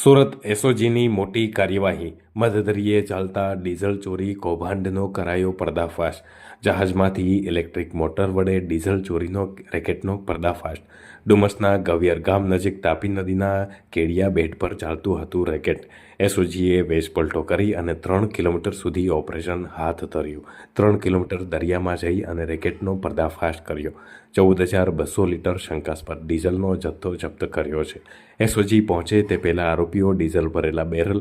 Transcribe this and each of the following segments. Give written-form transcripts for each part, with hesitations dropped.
સુરત એસઓજીની મોટી કાર્યવાહી મધદરિયે ચાલતા ડીઝલ ચોરી કૌભાંડનો કરાયો પર્દાફાશ. જહાજમાંથી ઇલેક્ટ્રિક મોટર વડે ડીઝલ ચોરીનો રેકેટનો પર્દાફાશ. ડુમસના ગવિયર ગામ નજીક તાપી નદીના કેડિયા બેટ પર ચાલતું હતું રેકેટ. એસઓજીએ વેશપલટો કરી અને 3 કિલોમીટર સુધી ઓપરેશન હાથ ધર્યું. 3 કિલોમીટર દરિયામાં જઈ અને રેકેટનો પર્દાફાશ કર્યો. 14,200 લીટર શંકાસ્પદ ડીઝલનો જથ્થો જપ્ત કર્યો છે. એસઓજી પહોંચે તે પહેલાં આરોપીઓ ડીઝલ ભરેલા બેરલ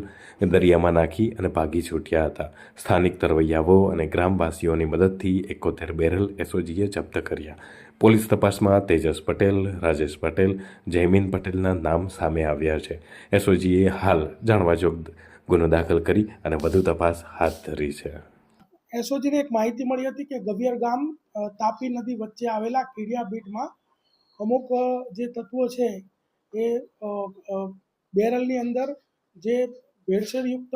દરિયામાં નાખી અને ભાગી છૂટ્યા હતા. સ્થાનિક તરવૈયાઓ અને ગ્રામવાસીઓની મદદથી 71 બેરલ એસઓજીએ જપ્ત કર્યા. પોલીસ તપાસમાં તેજસ પટેલ, રાજેશ પટેલ, જયમીન પટેલના નામ સામે આવ્યા છે. એસઓજીએ હાલ જાણવાજોગ ગુનો દાખલ કરી અને વધુ તપાસ હાથ ધરી છે. એસઓજીને એક માહિતી મળી હતી કે ગવિયર ગામ તાપી નદી વચ્ચે આવેલા કેડિયા બીટમાં અમુક જે તત્વો છે એ બેરલની અંદર જે ભેળસેળયુક્ત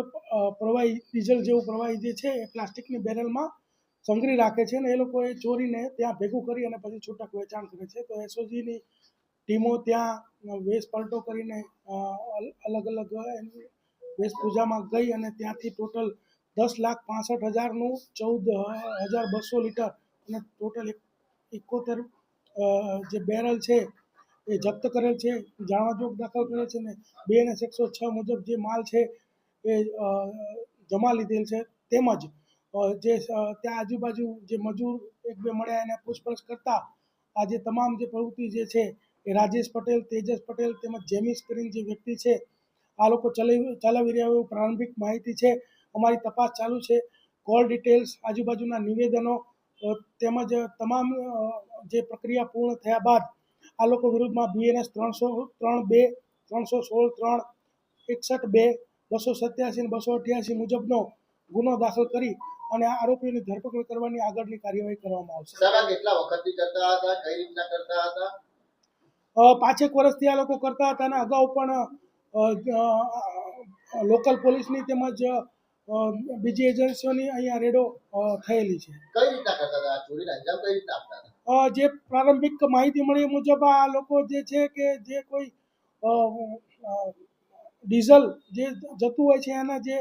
પ્રવાહી ડીઝલ જેવું પ્રવાહી જે છે એ પ્લાસ્ટિકની બેરલમાં સંગ્રહી રાખે છે અને એ લોકો એ ચોરીને ત્યાં ભેગું કરી અને પછી છૂટક વેચાણ કરે છે. તો એસઓજીની ટીમો ત્યાં વેશ પલટો કરીને અલગ અલગ વેશભૂષામાં ગઈ અને ત્યાંથી ટોટલ 10,65,000નું 14,200 લીટર અને ટોટલ 71 જે બેરલ છે એ જપ્ત કરેલ છે, જાણવાજોગ દાખલ કરેલ છે. ને 2 અને 106 મુજબ જે માલ છે એ જમા લીધેલ છે. તેમજ જે ત્યાં આજુબાજુ જે મજૂર એક બે મળ્યા એને પૂછપરછ કરતા આ જે તમામ જે પ્રવૃત્તિ જે છે એ રાજેશ પટેલ, તેજસ પટેલ તેમજ જેમિસ કરીને જે વ્યક્તિ છે આ લોકો ચલાવી રહ્યા એવું પ્રારંભિક માહિતી છે. અમારી તપાસ ચાલુ છે. કોલ ડિટેલ્સ, આજુબાજુના નિવેદનો તેમજ તમામ જે પ્રક્રિયા પૂર્ણ થયા બાદ આ લોકો વિરુદ્ધમાં BNS 303(2), 316(3), 61(2), 287 અને 288 મુજબનો ગુનો દાખલ કરી અને આરોપીઓની ધરપકડ કરવાની આગળની કાર્યવાહી કરવામાં આવશે. કેટલા વખતથી કરતા હતા, કઈ રીતના કરતા હતા? 5 વર્ષથી આ લોકો કરતા હતા અને અગાઉ પણ લોકલ પોલીસની તેમજ બીજી એજન્સીઓની અહીંયા રેડો થયેલી છે. કઈ રીતના કરતા હતા ચોરીને અંજામ કઈ રીતના આપતા હતા? જે પ્રારંભિક માહિતી મળી મુજબ આ લોકો જે છે કે જે કોઈ ડીઝલ જે જતું હોય છે એના જે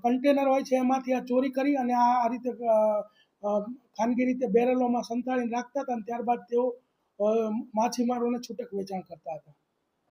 કન્ટેનર હોય છે એમાંથી આ ચોરી કરી અને આ રીતે ખાનગી રીતે બેરલોમાં સંતાડીને રાખતા હતા અને ત્યારબાદ તેઓ માછીમારોને છૂટક વેચાણ કરતા હતા.